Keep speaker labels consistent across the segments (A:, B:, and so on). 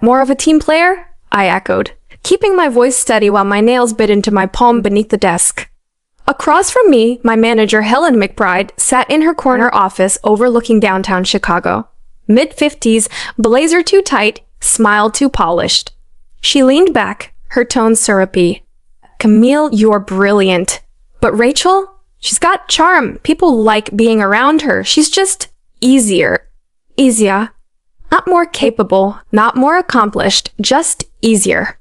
A: More of a team player? I echoed, keeping my voice steady while my nails bit into my palm beneath the desk. Across from me, my manager, Helen McBride, sat in her corner office overlooking downtown Chicago. Mid-50s, blazer too tight, smile too polished. She leaned back, her tone syrupy. Camille, you're brilliant. But Rachel? She's got charm. People like being around her. She's just easier. Easier. Not more capable, not more accomplished, just easier.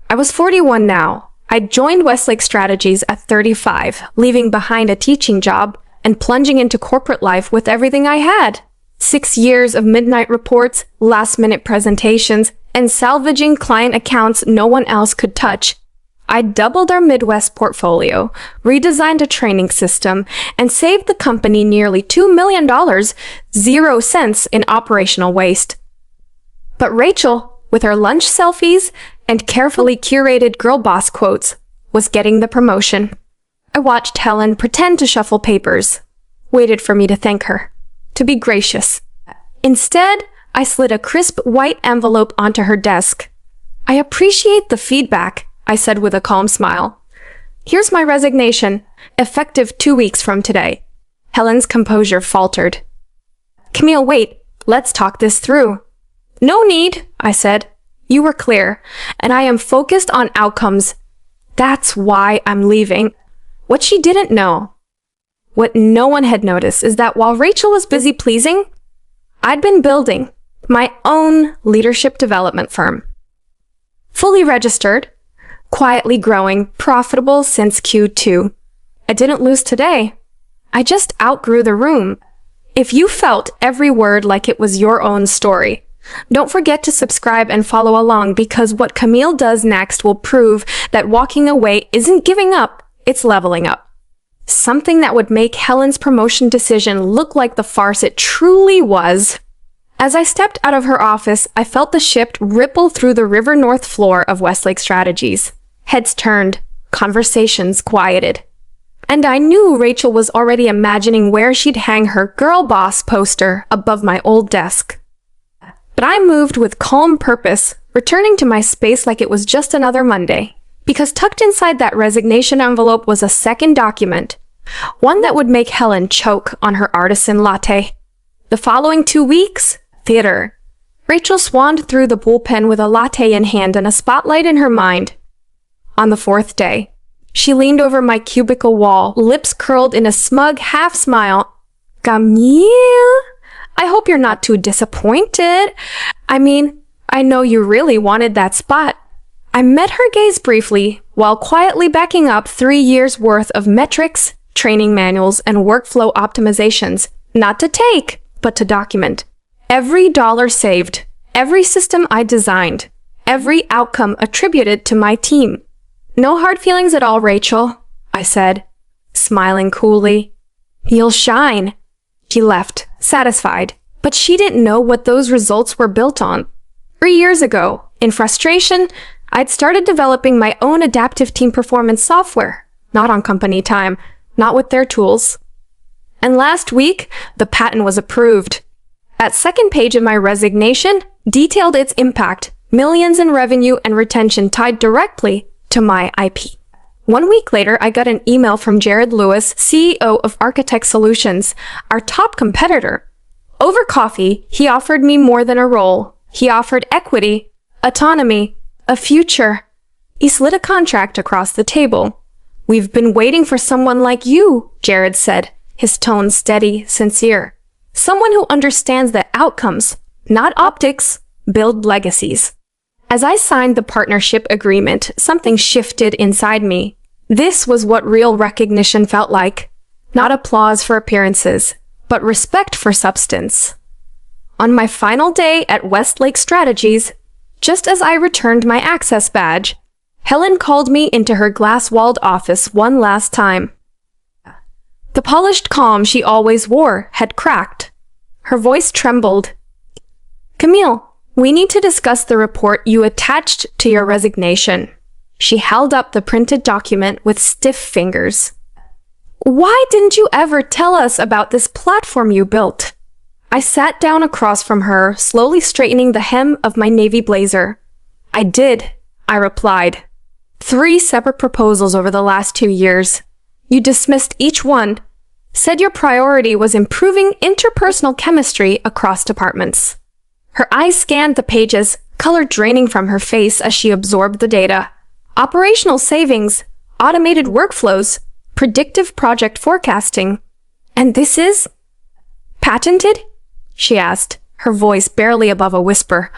A: I was 41 now. I joined Westlake Strategies at 35, leaving behind a teaching job and plunging into corporate life with everything I had. 6 years of midnight reports, last-minute presentations, and salvaging client accounts no one else could touch. I doubled our Midwest portfolio, redesigned a training system, and saved the company nearly $2 million, 0 cents in operational waste. But Rachel, with her lunch selfies and carefully curated girl boss quotes, was getting the promotion. I watched Helen pretend to shuffle papers, waited for me to thank her, to be gracious. Instead, I slid a crisp white envelope onto her desk. I appreciate the feedback, I said with a calm smile. Here's my resignation, effective 2 weeks from today. Helen's composure faltered. Camille, wait, let's talk this through. No need, I said. You were clear, and I am focused on outcomes. That's why I'm leaving. What she didn't know, what no one had noticed, is that while Rachel was busy pleasing, I'd been building my own leadership development firm. Fully registered, quietly growing, profitable since Q2. I didn't lose today. I just outgrew the room. If you felt every word like it was your own story, don't forget to subscribe and follow along, because what Camille does next will prove that walking away isn't giving up, it's leveling up. Something that would make Helen's promotion decision look like the farce it truly was. As I stepped out of her office, I felt the ship ripple through the River North floor of Westlake Strategies. Heads turned, conversations quieted. And I knew Rachel was already imagining where she'd hang her girl boss poster above my old desk. But I moved with calm purpose, returning to my space like it was just another Monday, because tucked inside that resignation envelope was a second document, one that would make Helen choke on her artisan latte. The following 2 weeks, theater. Rachel swanned through the bullpen with a latte in hand and a spotlight in her mind. On the 4th day, she leaned over my cubicle wall, lips curled in a smug half smile. Camille? I hope you're not too disappointed. I mean, I know you really wanted that spot. I met her gaze briefly while quietly backing up 3 years' worth of metrics, training manuals, and workflow optimizations, not to take, but to document. Every dollar saved, every system I designed, every outcome attributed to my team. No hard feelings at all, Rachel, I said, smiling coolly. You'll shine. She left, satisfied, but she didn't know what those results were built on. 3 years ago, in frustration, I'd started developing my own adaptive team performance software, not on company time, not with their tools. And last week, the patent was approved. That second page of my resignation detailed its impact, millions in revenue and retention tied directly to my IP. 1 week later, I got an email from Jared Lewis, CEO of Architect Solutions, our top competitor. Over coffee, he offered me more than a role. He offered equity, autonomy, a future. He slid a contract across the table. We've been waiting for someone like you, Jared said, his tone steady, sincere. Someone who understands that outcomes, not optics, build legacies. As I signed the partnership agreement, something shifted inside me. This was what real recognition felt like. Not applause for appearances, but respect for substance. On my final day at Westlake Strategies, just as I returned my access badge, Helen called me into her glass-walled office one last time. The polished calm she always wore had cracked. Her voice trembled. Camille, we need to discuss the report you attached to your resignation. She held up the printed document with stiff fingers. Why didn't you ever tell us about this platform you built? I sat down across from her, slowly straightening the hem of my navy blazer. I did, I replied. 3 separate proposals over the last 2 years. You dismissed each one, said your priority was improving interpersonal chemistry across departments. Her eyes scanned the pages, color draining from her face as she absorbed the data. Operational savings, automated workflows, predictive project forecasting. And this is patented? She asked, her voice barely above a whisper.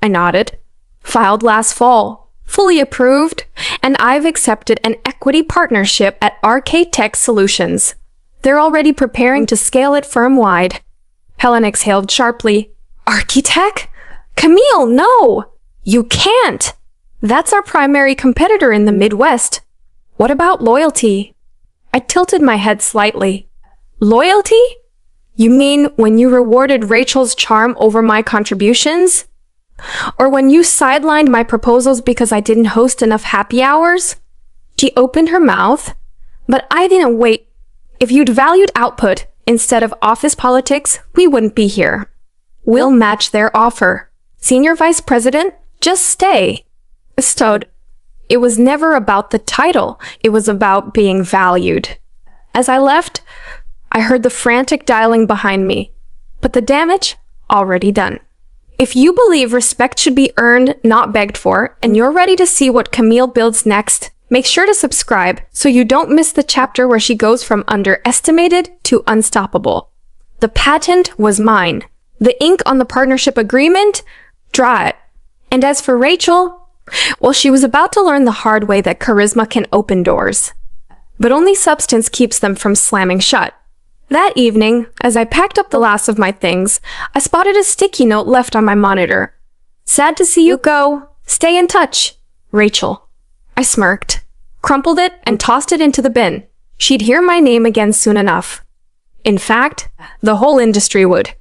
A: I nodded. Filed last fall, fully approved, and I've accepted an equity partnership at RK Tech Solutions. They're already preparing to scale it firm-wide. Helen exhaled sharply. Architect? Camille, no! You can't! That's our primary competitor in the Midwest. What about loyalty? I tilted my head slightly. Loyalty? You mean when you rewarded Rachel's charm over my contributions? Or when you sidelined my proposals because I didn't host enough happy hours? She opened her mouth, but I didn't wait. If you'd valued output instead of office politics, we wouldn't be here. We'll match their offer. Senior Vice President, just stay. Stowed. It was never about the title. It was about being valued. As I left, I heard the frantic dialing behind me, but the damage already done. If you believe respect should be earned, not begged for, and you're ready to see what Camille builds next, make sure to subscribe so you don't miss the chapter where she goes from underestimated to unstoppable. The patent was mine. The ink on the partnership agreement, dry. And as for Rachel, well, she was about to learn the hard way that charisma can open doors, but only substance keeps them from slamming shut. That evening, as I packed up the last of my things, I spotted a sticky note left on my monitor. Sad to see you go. Stay in touch. Rachel. I smirked, crumpled it, and tossed it into the bin. She'd hear my name again soon enough. In fact, the whole industry would.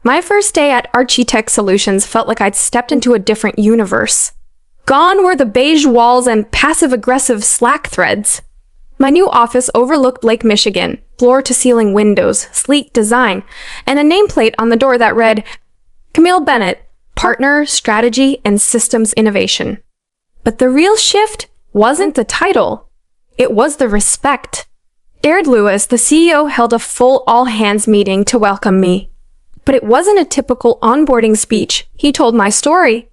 A: My first day at RK Tech Solutions felt like I'd stepped into a different universe. Gone were the beige walls and passive-aggressive Slack threads. My new office overlooked Lake Michigan, floor-to-ceiling windows, sleek design, and a nameplate on the door that read, Camille Bennett, Partner, Strategy, and Systems Innovation. But the real shift wasn't the title. It was the respect. Jared Lewis, the CEO, held a full all-hands meeting to welcome me. But it wasn't a typical onboarding speech. He told my story.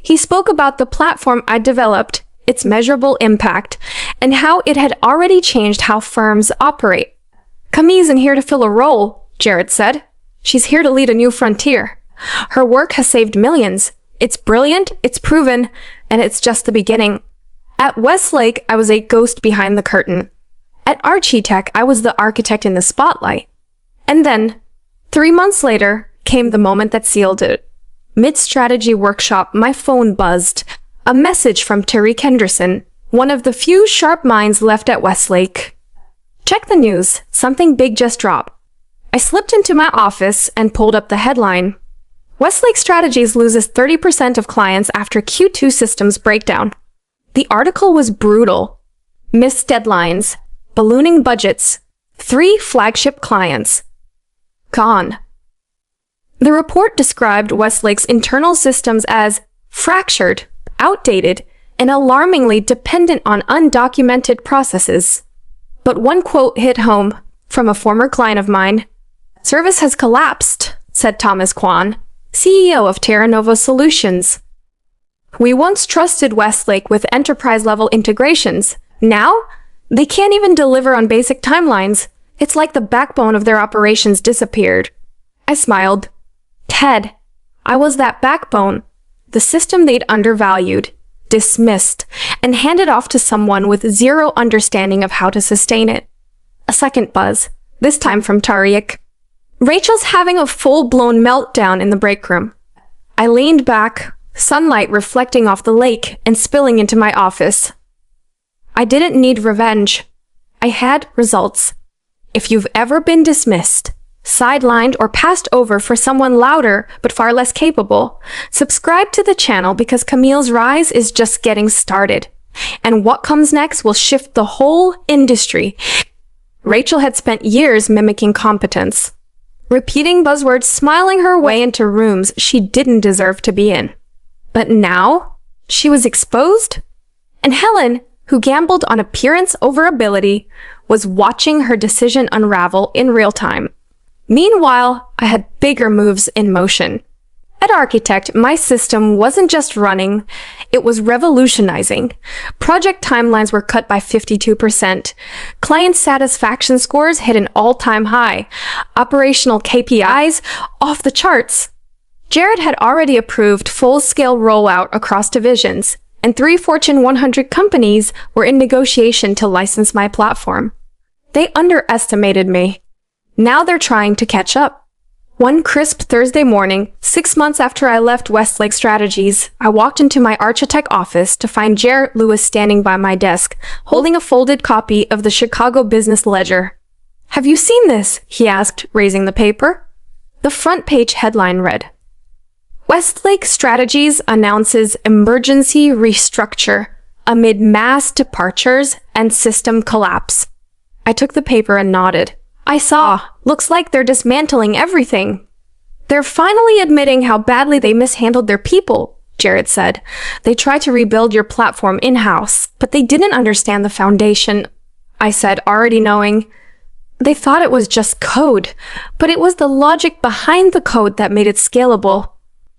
A: He spoke about the platform I developed, its measurable impact, and how it had already changed how firms operate. Camille isn't here to fill a role, Jared said. She's here to lead a new frontier. Her work has saved millions. It's brilliant, it's proven, and it's just the beginning. At Westlake, I was a ghost behind the curtain. At RK Tech, I was the architect in the spotlight. And then, 3 months later, came the moment that sealed it. Mid-strategy workshop, my phone buzzed. A message from Tariq Henderson, one of the few sharp minds left at Westlake. Check the news. Something big just dropped. I slipped into my office and pulled up the headline. Westlake Strategies loses 30% of clients after Q2 systems breakdown. The article was brutal. Missed deadlines, ballooning budgets, 3 flagship clients. Gone. The report described Westlake's internal systems as fractured, outdated, and alarmingly dependent on undocumented processes. But one quote hit home from a former client of mine. Service has collapsed, said Thomas Kwan, CEO of Terra Nova Solutions. We once trusted Westlake with enterprise-level integrations. Now, they can't even deliver on basic timelines. It's like the backbone of their operations disappeared. I smiled. Ted, I was that backbone. The system they'd undervalued, dismissed, and handed off to someone with zero understanding of how to sustain it. A second buzz, this time from Tariq. Rachel's having a full-blown meltdown in the break room. I leaned back, sunlight reflecting off the lake and spilling into my office. I didn't need revenge. I had results. If you've ever been dismissed, sidelined, or passed over for someone louder but far less capable, subscribe to the channel because Camille's rise is just getting started. And what comes next will shift the whole industry. Rachel had spent years mimicking competence. repeating buzzwords, smiling her way into rooms she didn't deserve to be in. But now, she was exposed, and Helen, who gambled on appearance over ability, was watching her decision unravel in real time. Meanwhile, I had bigger moves in motion. At Architect, my system wasn't just running, it was revolutionizing. Project timelines were cut by 52%. Client satisfaction scores hit an all-time high. Operational KPIs off the charts. Jared had already approved full-scale rollout across divisions, and 3 Fortune 100 companies were in negotiation to license my platform. They underestimated me. Now they're trying to catch up. One crisp Thursday morning, 6 months after I left Westlake Strategies, I walked into my Architect office to find Jarrett Lewis standing by my desk, holding a folded copy of the Chicago Business Ledger. "Have you seen this?" he asked, raising the paper. The front page headline read, "Westlake Strategies announces emergency restructure amid mass departures and system collapse." I took the paper and nodded. I saw. Looks like they're dismantling everything. "They're finally admitting how badly they mishandled their people," Jared said. "They tried to rebuild your platform in-house, but they didn't understand the foundation," I said, already knowing. "They thought it was just code, but it was the logic behind the code that made it scalable."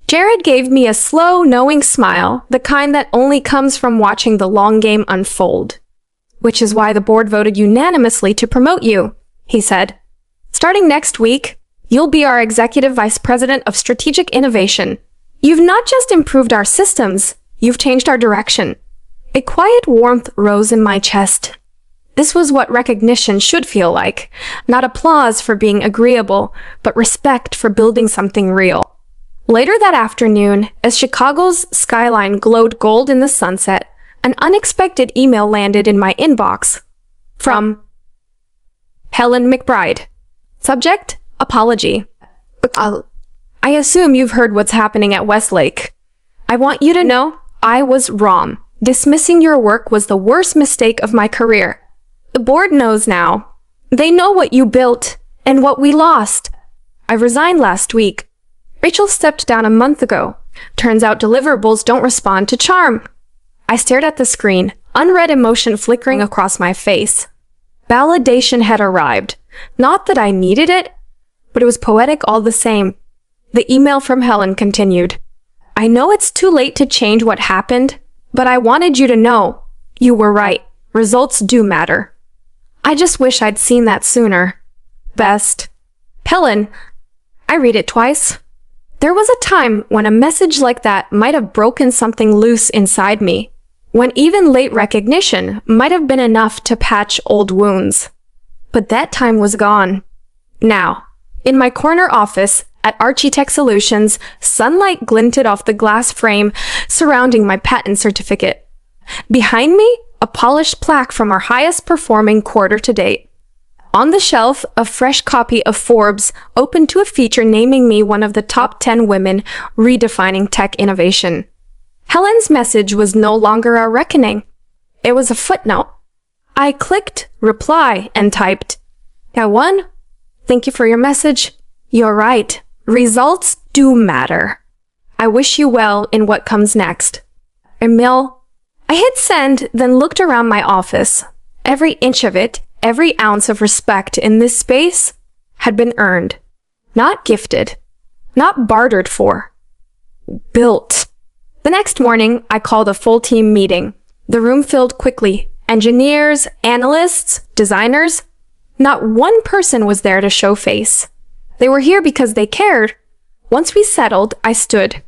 A: Jared gave me a slow, knowing smile, the kind that only comes from watching the long game unfold. "Which is why the board voted unanimously to promote you," he said. "Starting next week, you'll be our Executive Vice President of Strategic Innovation. You've not just improved our systems, you've changed our direction." A quiet warmth rose in my chest. This was what recognition should feel like. Not applause for being agreeable, but respect for building something real. Later that afternoon, as Chicago's skyline glowed gold in the sunset, an unexpected email landed in my inbox. From Helen McBride. Subject, apology. "I assume you've heard what's happening at Westlake. I want you to know I was wrong. Dismissing your work was the worst mistake of my career. The board knows now. They know what you built and what we lost. I resigned last week. Rachel stepped down a month ago. Turns out deliverables don't respond to charm." I stared at the screen, unread emotion flickering across my face. Validation had arrived. Not that I needed it, but it was poetic all the same. The email from Helen continued. "I know it's too late to change what happened, but I wanted you to know. You were right. Results do matter. I just wish I'd seen that sooner. Best. Helen." I read it twice. There was a time when a message like that might have broken something loose inside me, when even late recognition might have been enough to patch old wounds. But that time was gone. Now, in my corner office at Architect Solutions, sunlight glinted off the glass frame surrounding my patent certificate. Behind me, a polished plaque from our highest performing quarter to date. On the shelf, a fresh copy of Forbes open to a feature naming me one of the top 10 women redefining tech innovation. Helen's message was no longer a reckoning. It was a footnote. I clicked reply and typed, "I won. Thank you for your message. You're right. Results do matter. I wish you well in what comes next. Emil." I hit send, then looked around my office. Every inch of it, every ounce of respect in this space had been earned. Not gifted. Not bartered for. Built. The next morning, I called a full team meeting. The room filled quickly. Engineers, analysts, designers. Not one person was there to show face. They were here because they cared. Once we settled, I stood.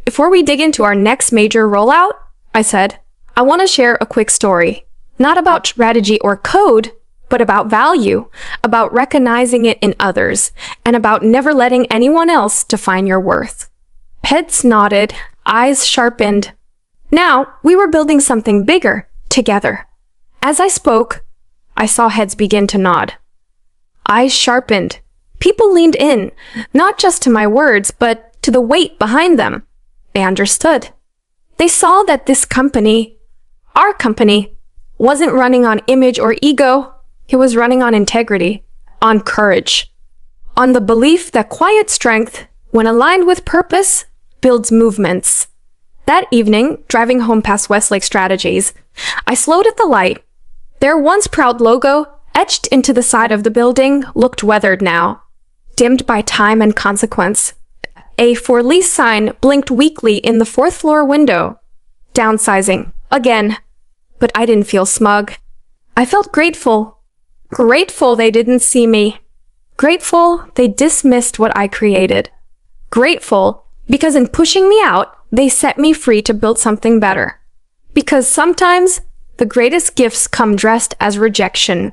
A: "Before we dig into our next major rollout," I said, "I want to share a quick story. Not about strategy or code, but about value, about recognizing it in others, and about never letting anyone else define your worth." Heads nodded, eyes sharpened. Now, we were building something bigger, together. As I spoke, I saw heads begin to nod. Eyes sharpened. People leaned in, not just to my words, but to the weight behind them. They understood. They saw that this company, our company, wasn't running on image or ego. It was running on integrity, on courage, on the belief that quiet strength, when aligned with purpose, builds movements. That evening, driving home past Westlake Strategies, I slowed at the light. Their once proud logo, etched into the side of the building, looked weathered now, dimmed by time and consequence. A for lease sign blinked weakly in the fourth floor window. Downsizing. Again. But I didn't feel smug. I felt grateful. Grateful they didn't see me. Grateful they dismissed what I created. Grateful because in pushing me out, they set me free to build something better. Because sometimes the greatest gifts come dressed as rejection.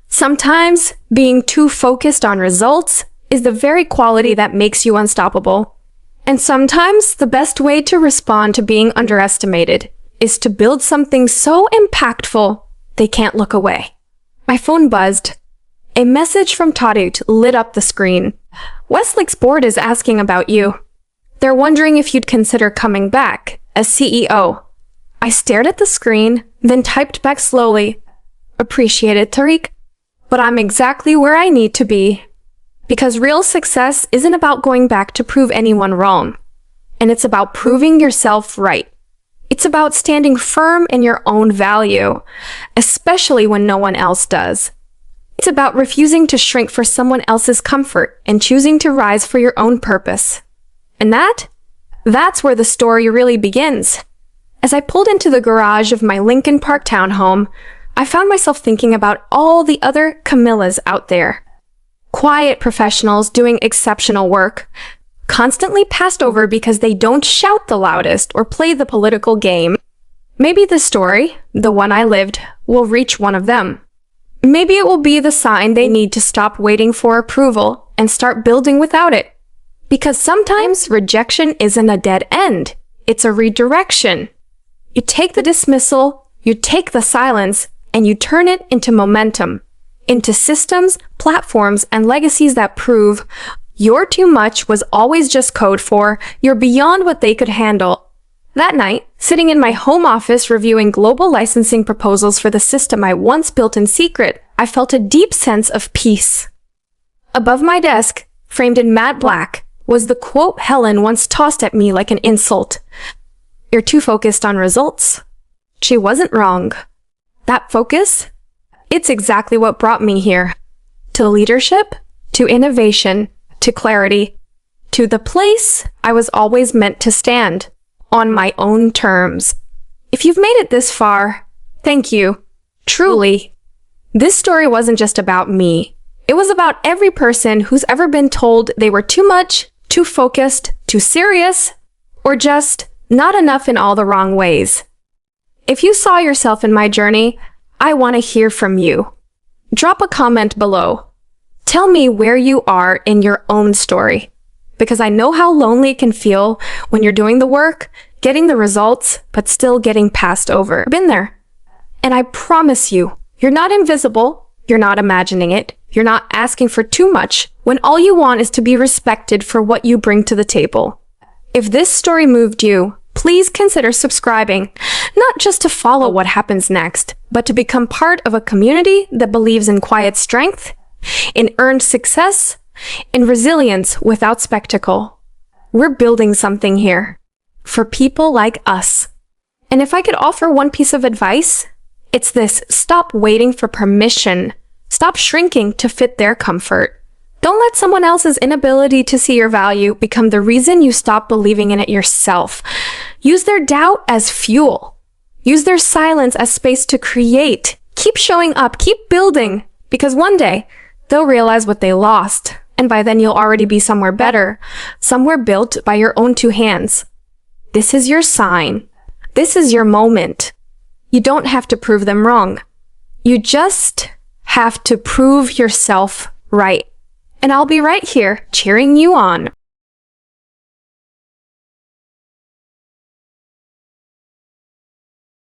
A: Sometimes being too focused on results is the very quality that makes you unstoppable. And sometimes the best way to respond to being underestimated is to build something so impactful they can't look away. My phone buzzed. A message from Tadut lit up the screen. Westlake's board is asking about you. They're wondering if you'd consider coming back as CEO. I stared at the screen, then typed back slowly. Appreciate it, Tariq, but I'm exactly where I need to be. Because real success isn't about going back to prove anyone wrong. And it's about proving yourself right. It's about standing firm in your own value, especially when no one else does. It's about refusing to shrink for someone else's comfort and choosing to rise for your own purpose. And that's where the story really begins. As I pulled into the garage of my Lincoln Park townhome, I found myself thinking about all the other Camillas out there. Quiet professionals doing exceptional work, constantly passed over because they don't shout the loudest or play the political game. Maybe the story, the one I lived, will reach one of them. Maybe it will be the sign they need to stop waiting for approval and start building without it. Because sometimes rejection isn't a dead end, it's a redirection. You take the dismissal, you take the silence, and you turn it into momentum, into systems, platforms, and legacies that prove your too much was always just code for you're beyond what they could handle. That night, sitting in my home office reviewing global licensing proposals for the system I once built in secret, I felt a deep sense of peace. Above my desk, framed in matte black, was the quote Helen once tossed at me like an insult. You're too focused on results. She wasn't wrong. That focus? It's exactly what brought me here. To leadership, to innovation, to clarity, to the place I was always meant to stand, on my own terms. If you've made it this far, thank you. Truly. This story wasn't just about me. It was about every person who's ever been told they were too much, too focused, too serious, or just not enough in all the wrong ways. If you saw yourself in my journey, I want to hear from you. Drop a comment below. Tell me where you are in your own story, because I know how lonely it can feel when you're doing the work, getting the results, but still getting passed over. I've been there. And I promise you, you're not invisible, you're not imagining it, you're not asking for too much when all you want is to be respected for what you bring to the table. If this story moved you, please consider subscribing, not just to follow what happens next, but to become part of a community that believes in quiet strength, in earned success, in resilience without spectacle. We're building something here for people like us. And if I could offer one piece of advice, it's this: stop waiting for permission. Stop shrinking to fit their comfort. Don't let someone else's inability to see your value become the reason you stop believing in it yourself. Use their doubt as fuel. Use their silence as space to create. Keep showing up, keep building, because one day they'll realize what they lost, and by then you'll already be somewhere better, somewhere built by your own two hands. This is your sign. This is your moment. You don't have to prove them wrong. You just have to prove yourself right. And I'll be right here cheering you on.